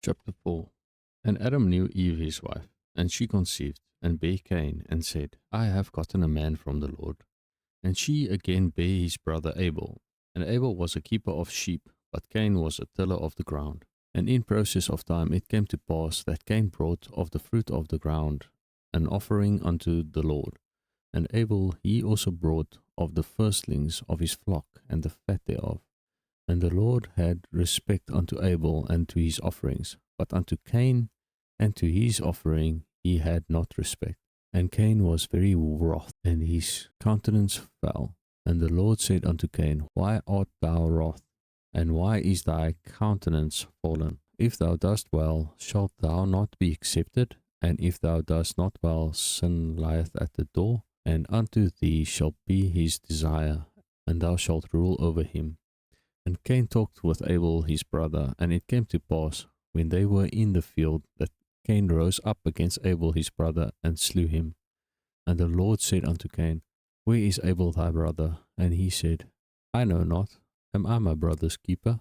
Chapter 4. And Adam knew Eve his wife, and she conceived, and bare Cain, and said, I have gotten a man from the Lord. And she again bare his brother Abel. And Abel was a keeper of sheep, but Cain was a tiller of the ground. And in process of time it came to pass that Cain brought of the fruit of the ground an offering unto the Lord. And Abel he also brought of the firstlings of his flock and the fat thereof. And the Lord had respect unto Abel and to his offerings, but unto Cain and to his offering he had not respect. And Cain was very wroth, and his countenance fell. And the Lord said unto Cain, Why art thou wroth? And why is thy countenance fallen? If thou dost well, shalt thou not be accepted? And if thou dost not well, sin lieth at the door, and unto thee shall be his desire, and thou shalt rule over him. And Cain talked with Abel his brother, and it came to pass, when they were in the field, that Cain rose up against Abel his brother, and slew him. And the Lord said unto Cain, Where is Abel thy brother? And he said, I know not. Am I my brother's keeper?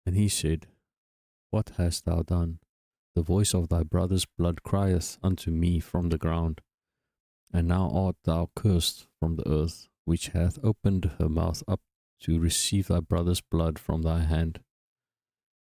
And he said, What hast thou done? The voice of thy brother's blood crieth unto me from the ground. And now art thou cursed from the earth, which hath opened her mouth up to receive thy brother's blood from thy hand.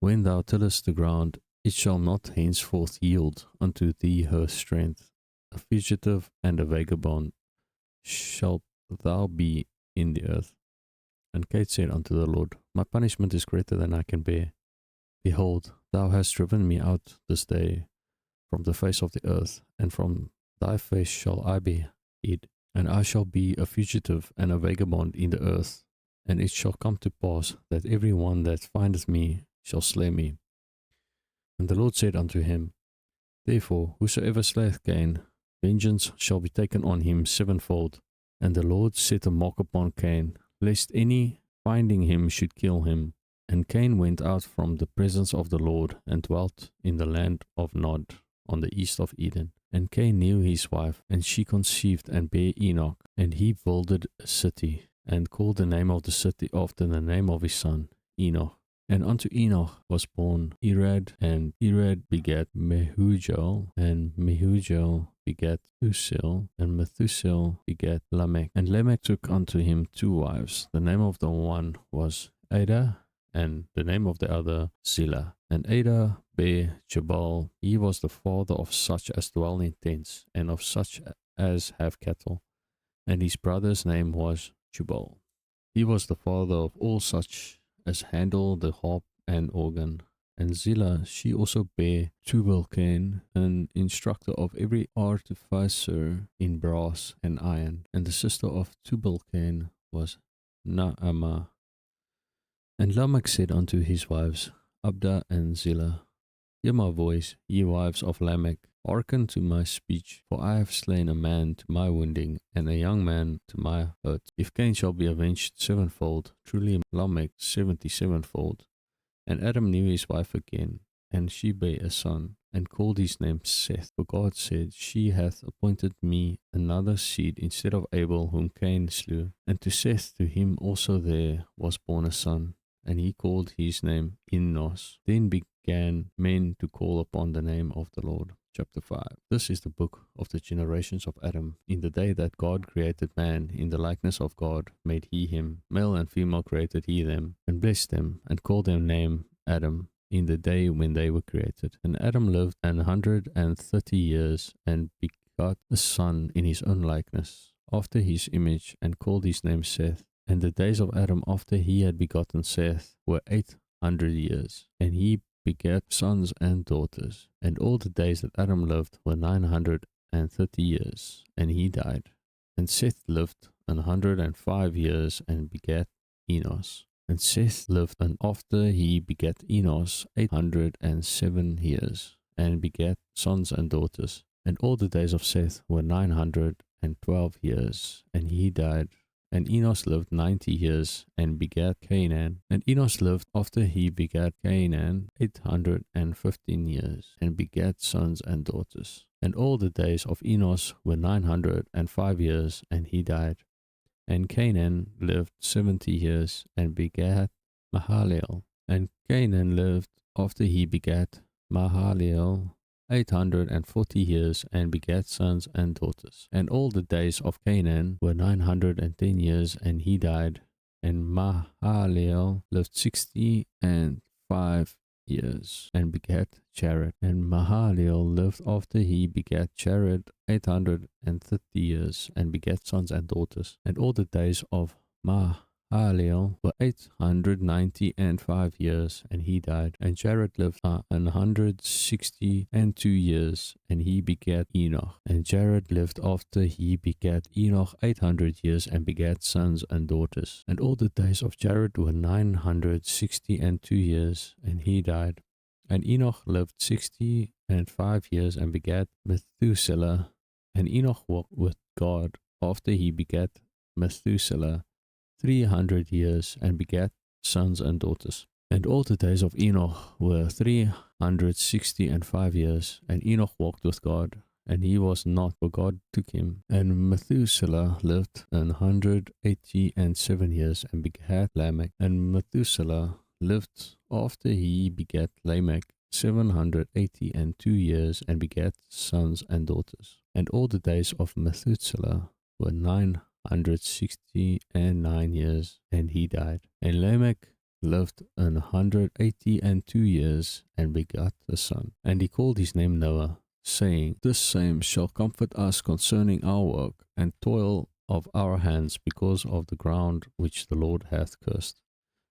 When thou tillest the ground, it shall not henceforth yield unto thee her strength. A fugitive and a vagabond shalt thou be in the earth. And Cain said unto the Lord, My punishment is greater than I can bear. Behold, thou hast driven me out this day from the face of the earth, and from thy face shall I be hid, and I shall be a fugitive and a vagabond in the earth. And it shall come to pass that every one that findeth me shall slay me. And the Lord said unto him, Therefore whosoever slayeth Cain, vengeance shall be taken on him sevenfold. And the Lord set a mark upon Cain, lest any finding him should kill him. And Cain went out from the presence of the Lord, and dwelt in the land of Nod, on the east of Eden. And Cain knew his wife, and she conceived and bare Enoch. And he builded a city, and called the name of the city after the name of his son, Enoch. And unto Enoch was born Irad, and Irad begat Mehujael, and Mehujael begat Methusael, and Methusael begat Lamech. And Lamech took unto him two wives. The name of the one was Ada, and the name of the other Zillah. And Ada bare Jabal. He was the father of such as dwell in tents, and of such as have cattle. And his brother's name was Jubal. He was the father of all such as handle the harp and organ. And Zillah, she also bare Tubal-Cain, an instructor of every artificer in brass and iron. And the sister of Tubal-Cain was Naamah. And Lamech said unto his wives, Abda and Zillah, Hear my voice, ye wives of Lamech, hearken to my speech, for I have slain a man to my wounding, and a young man to my hurt. If Cain shall be avenged sevenfold, truly Lamech 77fold. And Adam knew his wife again, and she bare a son, and called his name Seth. For God said, She hath appointed me another seed instead of Abel, whom Cain slew. And to Seth, to him also there was born a son, and he called his name Enos. Then began men to call upon the name of the Lord. Chapter 5. This is the book of the generations of Adam. In the day that God created man, in the likeness of God made he him. Male and female created he them, and blessed them, and called them name Adam, in the day when they were created. And Adam lived 130 years, and begot a son in his own likeness, after his image, and called his name Seth. And the days of Adam after he had begotten Seth were 800 years, and he begat sons and daughters. And all the days that Adam lived were 930 years, and he died. And Seth lived 105 years, and begat Enos. And Seth lived, and after he begat Enos 807 years, and begat sons and daughters. And all the days of Seth were 912 years, and he died. And Enos lived 90 years, and begat Canaan. And Enos lived after he begat Canaan 815 years, and begat sons and daughters. And all the days of Enos were 905 years, and he died. And Canaan lived 70 years, and begat Mahalalel. And Canaan lived after he begat Mahalalel 840 years and begat sons and daughters. And all the days of Canaan were 910 years, and he died. And Mahalalel lived 65 years and begat Jared. And Mahalalel lived after he begat Jared 830 years and begat sons and daughters. And all the days of Mahalalel were 895 years, and he died. And Jared lived 162 years, and he begat Enoch. And Jared lived after he begat Enoch 800 years, and begat sons and daughters. And all the days of Jared were 962 years, and he died. And Enoch lived 65 years, and begat Methuselah. And Enoch walked with God after he begat Methuselah 300 years, and begat sons and daughters. And all the days of Enoch were 365 years, and Enoch walked with God, and he was not, for God took him. And Methuselah lived 187 years, and begat Lamech. And Methuselah lived after he begat Lamech 782 years, and begat sons and daughters. And all the days of Methuselah were 969 years, and he died. And Lamech lived 182 years, and begat a son. And he called his name Noah, saying, This same shall comfort us concerning our work and toil of our hands, because of the ground which the Lord hath cursed.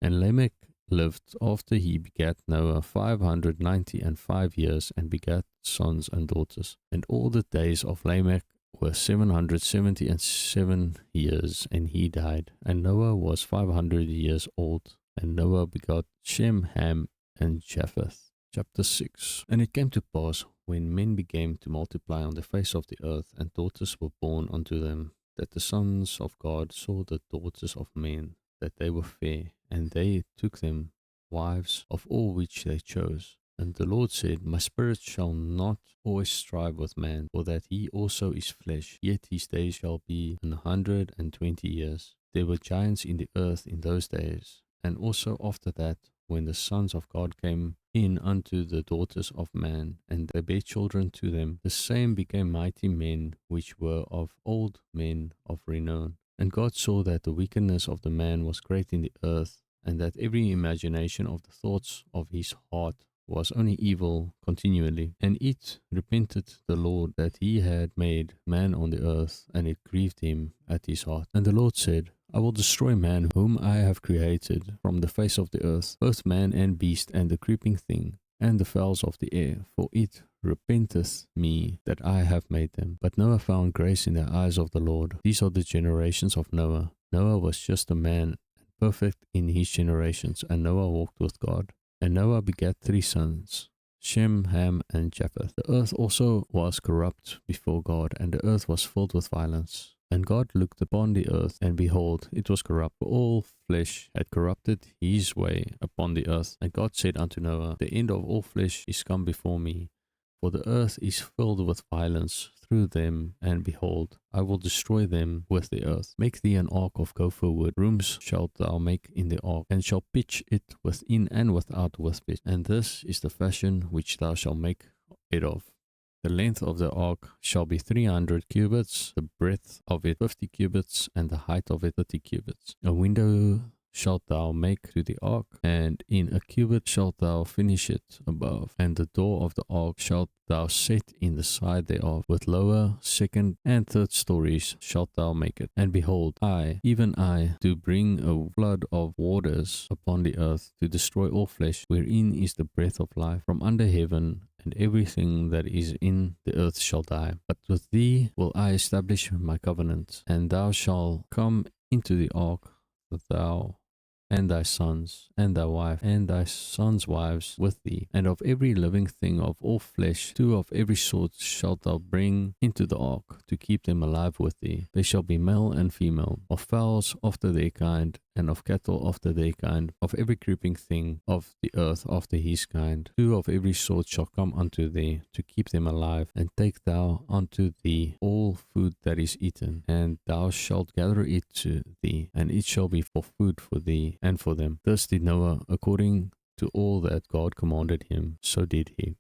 And Lamech lived after he begat Noah 595 years, and begat sons and daughters. And all the days of Lamech were 777 years, and he died. And Noah was 500 years old. And Noah begot Shem, Ham, and Japheth. Chapter 6. And it came to pass, when men began to multiply on the face of the earth, and daughters were born unto them, that the sons of God saw the daughters of men, that they were fair, and they took them wives of all which they chose. And the Lord said, My spirit shall not always strive with man, for that he also is flesh, yet his days shall be 120 years. There were giants in the earth in those days, and also after that, when the sons of God came in unto the daughters of man, and they bare children to them, the same became mighty men, which were of old men of renown. And God saw that the wickedness of the man was great in the earth, and that every imagination of the thoughts of his heart was only evil continually. And it repented the Lord that he had made man on the earth, and it grieved him at his heart. And the Lord said, I will destroy man whom I have created from the face of the earth, both man and beast, and the creeping thing, and the fowls of the air, for it repenteth me that I have made them. But Noah found grace in the eyes of the Lord. These are the generations of Noah. Noah was just a man, perfect in his generations, and Noah walked with God. And Noah begat 3 sons, Shem, Ham, and Japheth. The earth also was corrupt before God, and the earth was filled with violence. And God looked upon the earth, and behold, it was corrupt, for all flesh had corrupted his way upon the earth. And God said unto Noah, The end of all flesh is come before me, for the earth is filled with violence through them, and behold, I will destroy them with the earth. Make thee an ark of gopher wood. Rooms shalt thou make in the ark, and shall pitch it within and without with pitch. And this is the fashion which thou shalt make it of. The length of the ark shall be 300 cubits, the breadth of it 50 cubits, and the height of it 30 cubits. A window shalt thou make to the ark, and in a cubit shalt thou finish it above. And the door of the ark shalt thou set in the side thereof. With lower, second, and third stories shalt thou make it. And behold, I, even I, do bring a flood of waters upon the earth, to destroy all flesh, wherein is the breath of life from under heaven, and everything that is in the earth shall die. But with thee will I establish my covenant, and thou shalt come into the ark, thou and thy sons, and thy wife, and thy sons' wives with thee. And of every living thing of all flesh, 2 of every sort shalt thou bring into the ark, to keep them alive with thee. They shall be male and female, of fowls after their kind, and of cattle after their kind, of every creeping thing of the earth after his kind. 2 of every sort shall come unto thee, to keep them alive. And take thou unto thee all food that is eaten, and thou shalt gather it to thee, and it shall be for food for thee and for them. Thus did Noah according to all that God commanded him, so did he.